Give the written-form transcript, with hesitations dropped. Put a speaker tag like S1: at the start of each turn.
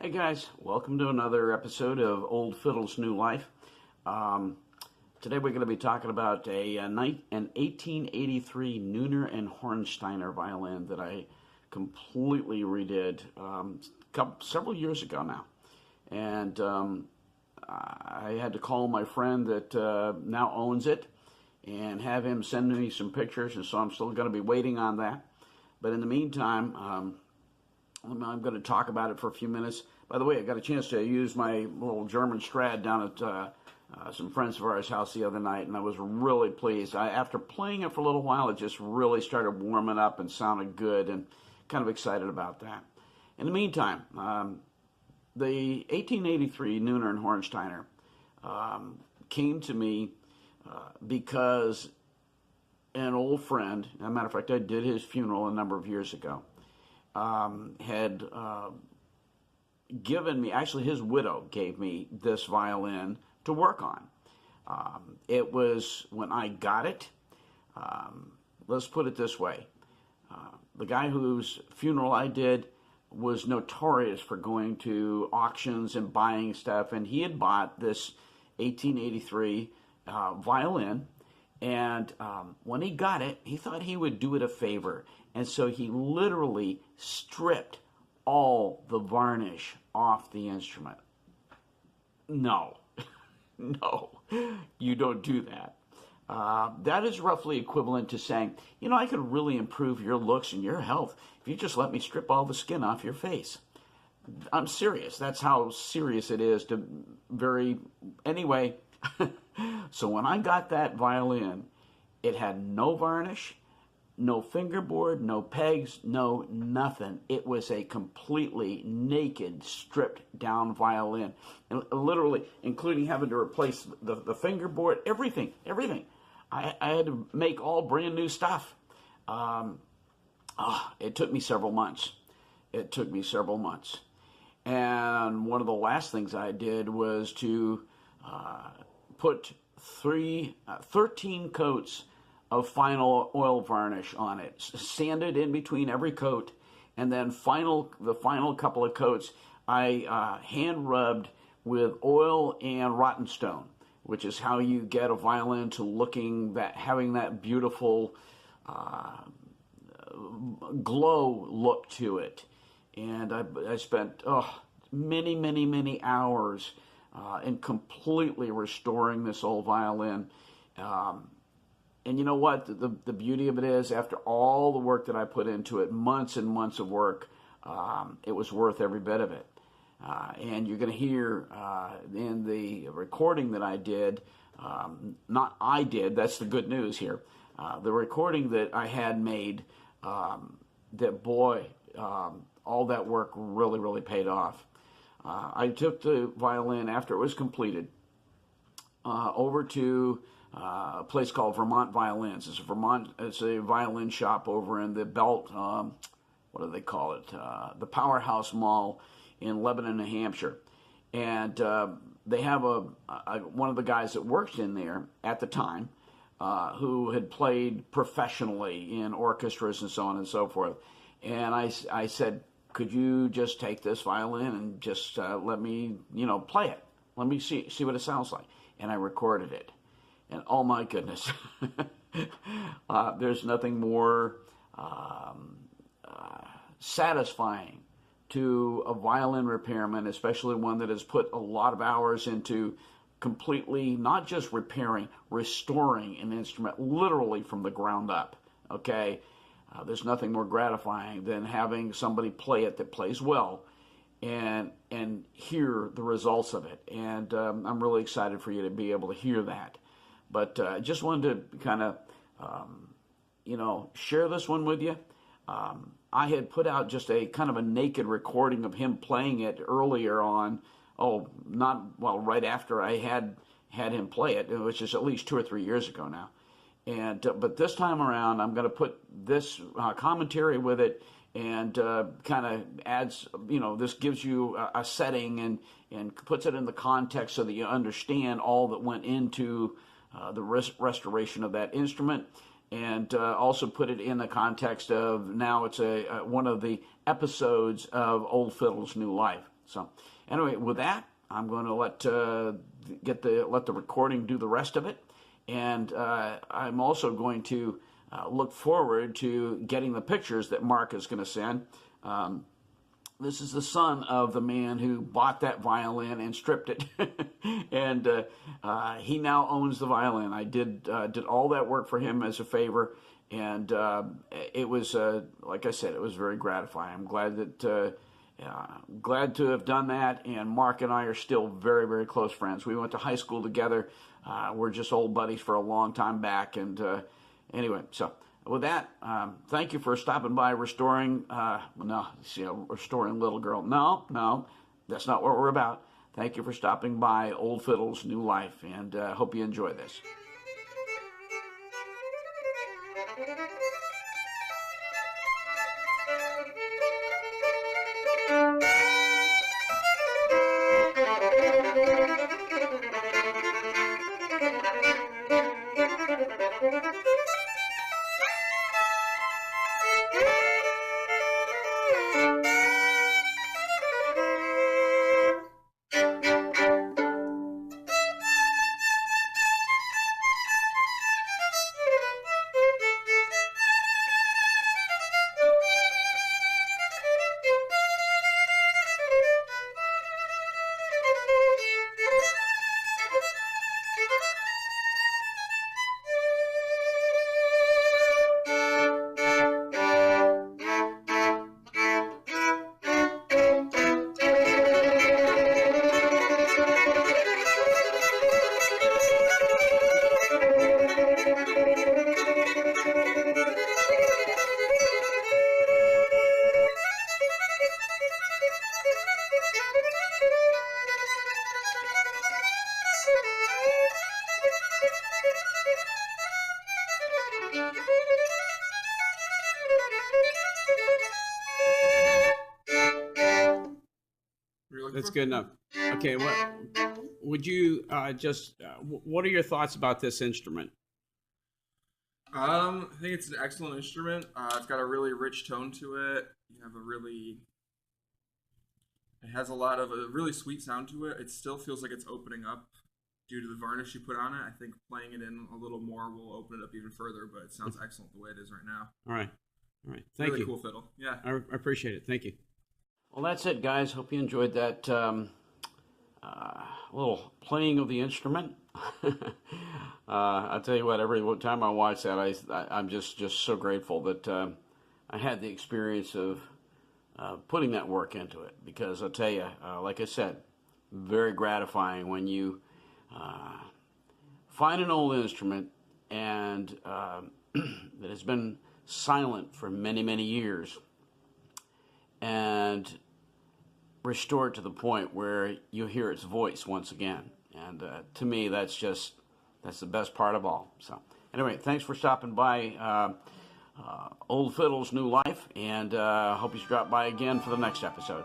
S1: Hey guys, welcome to another episode of Old Fiddles New Life. Today we're going to be talking about an 1883 Neuner and Hornsteiner violin that I completely redid several years ago now. And I had to call my friend that now owns it and have him send me some pictures, and so I'm still going to be waiting on that. But in the meantime, I'm going to talk about it for a few minutes. By the way, I got a chance to use my little German Strad down at some friends of ours' house the other night, and I was really pleased. After playing it for a little while, it just really started warming up and sounded good, and kind of excited about that. In the meantime, the 1883 Neuner and Hornsteiner came to me because an old friend, as a matter of fact, I did his funeral a number of years ago, had given me, actually his widow gave me this violin to work on. It was, when I got it, let's put it this way, the guy whose funeral I did was notorious for going to auctions and buying stuff, and he had bought this 1883 violin, and when he got it, he thought he would do it a favor, and so he literally stripped all the varnish off the instrument. No, no, you don't do that. That is roughly equivalent to saying, you know, I could really improve your looks and your health if you just let me strip all the skin off your face. I'm serious. That's how serious it is to anyway. So when I got that violin, it had no varnish, no fingerboard, no pegs, no nothing. It was a completely naked, stripped down violin. And literally, including having to replace the fingerboard, everything. I had to make all brand new stuff. It took me several months. And one of the last things I did was to put 13 coats of final oil varnish on it, sanded in between every coat, and then the final couple of coats I hand rubbed with oil and rotten stone, which is how you get a violin to having that beautiful glow look to it. And I spent many hours in completely restoring this old violin. And you know what? The beauty of it is, after all the work that I put into it, months and months of work, it was worth every bit of it. And you're going to hear in the recording that I did, not I did, that's the good news here, the recording that I had made, that boy, all that work really paid off. I took the violin after it was completed over to a place called Vermont Violins. It's a violin shop over in the Belt, what do they call it? The Powerhouse Mall in Lebanon, New Hampshire. And they have one of the guys that worked in there at the time, who had played professionally in orchestras and so on and so forth. And I said, could you just take this violin and just let me, play it? Let me see what it sounds like. And I recorded it. And oh my goodness, there's nothing more satisfying to a violin repairman, especially one that has put a lot of hours into completely, not just restoring an instrument literally from the ground up, okay? There's nothing more gratifying than having somebody play it that plays well and hear the results of it. And I'm really excited for you to be able to hear that. But I just wanted to kind of, share this one with you. I had put out just a kind of a naked recording of him playing it earlier on. Right after I had him play it, which is at least 2 or 3 years ago now. And but this time around, I'm going to put this commentary with it, and kind of adds, this gives you a setting and puts it in the context so that you understand all that went into the restoration of that instrument, and also put it in the context of now it's one of the episodes of Old Fiddles New Life. So anyway, with that, I'm going to let the recording do the rest of it, and I'm also going to look forward to getting the pictures that Mark is going to send. This is the son of the man who bought that violin and stripped it, and he now owns the violin. I did all that work for him as a favor, and it was like I said, it was very gratifying. I'm glad to have done that, and Mark and I are still very, very close friends. We went to high school together. We're just old buddies for a long time back, and anyway, so. With that, thank you for stopping by Restoring Little Girl. No, that's not what we're about. Thank you for stopping by Old Fiddles New Life, and hope you enjoy this.
S2: That's good enough. Okay, what would you what are your thoughts about this instrument?
S3: I think it's an excellent instrument. It's got a really rich tone to it. It has a really sweet sound to it. It still feels like it's opening up due to the varnish you put on it. I think playing it in a little more will open it up even further, but it sounds excellent the way it is right now.
S2: All right. Thank you.
S3: Really cool fiddle. Yeah.
S2: I appreciate it. Thank you.
S1: Well, that's it, guys. Hope you enjoyed that little playing of the instrument. I'll tell you what, every time I watch that, I'm just so grateful that I had the experience of putting that work into it. Because I'll tell you, like I said, very gratifying when you find an old instrument and that has been silent for many, many years, and restore it to the point where you hear its voice once again. And to me, that's the best part of all. So anyway, thanks for stopping by Old Fiddles New Life, and hope you drop by again for the next episode.